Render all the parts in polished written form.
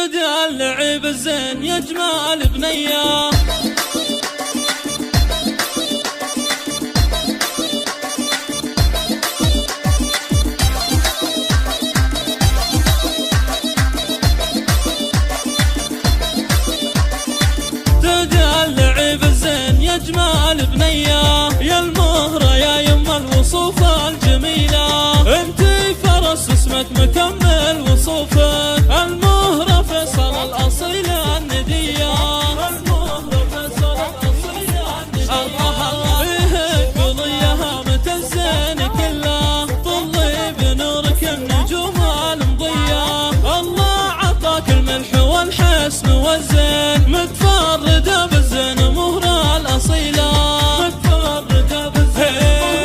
تدلعي بالزين يا جمال بنية، تدلعي بالزين يا جمال بنية، يا المهرة يا يم الوصوف الجميلة، انتي فرس اسمك مكمل وصوفك، المهرة فيصل الأصيلة الندية، المهرة فيصل الأصيلة الندية، الله الله فيك قضيها متى الزين كله، طلي بنورك النجوم المضية، الله عطاك الملح والحسن والزين، متفردة بالزين مهرة الأصيلة، متفردة بالزين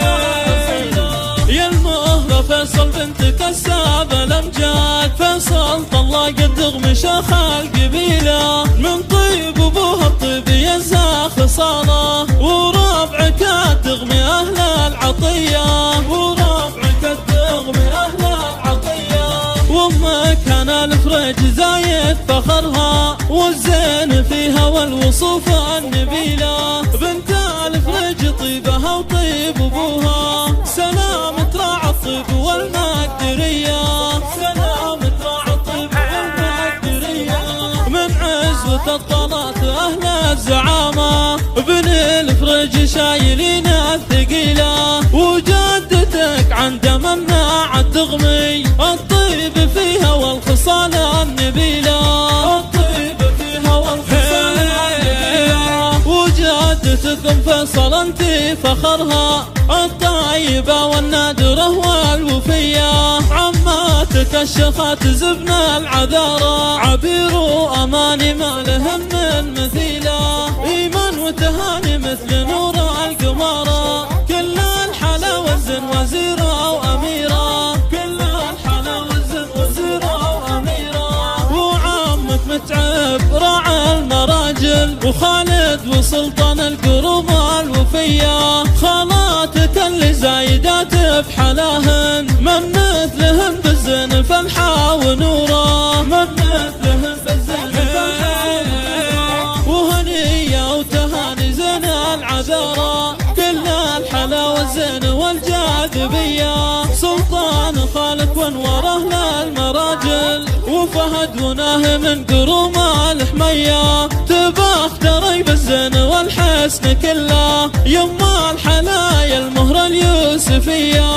مهرة الأصيلة، يا المهرة فيصل بنت كساب الأمجاد، فيصل طلاق الدغم شيخ القبيلة، من طيب أبوها الطيب ينسى خصاله، وربعك الدغم أهل العطية، وربعك الدغم أهل العطية، وأمك كان الفريج زايد فخرها، والزين فيها والوصوف النبيلة، بنت الفريج طيبها وطيب أبوها، سلام تراعى الطيب والمقدرية، سلام تراعى الطيب والمقدرية، من عزوة الطلات أهل الزعامة، بن الفريج شايلين الثقيلة، وجدتك عند مناع الدغمي، الطيب فيها والخصال النبيلة، الطيب فيها والخصال النبيلة، وجدتكم فيصل انتي فخرها، الطيبة والنادرة والوفية، عماتك الشخات زبن العذارى، عبير وأماني ما لهم من مثيلة، إيمان وتهاني مثل نور القمارة، كل الحلا والزن وزيرة وأميرة، كل الحلا والزن وزيرة وأميرة، وعمك متعب راعى المراجل، وخالد وسلطان القروب الوفية، خالاتك اللي زايدات بحلاهن، من مثلهن بالزين فلحة ونورة، من مثلهن بالزين فلحة ونورة، وهنية وتهاني زين العذارى، كل الحلا والزين والجاذبية، سلطان خالك وانوره للمراجل، وفهد وناه من قروم الحمية، تبختري بالزين والحسن كله، يما الحلايا المهرة اليوسفية.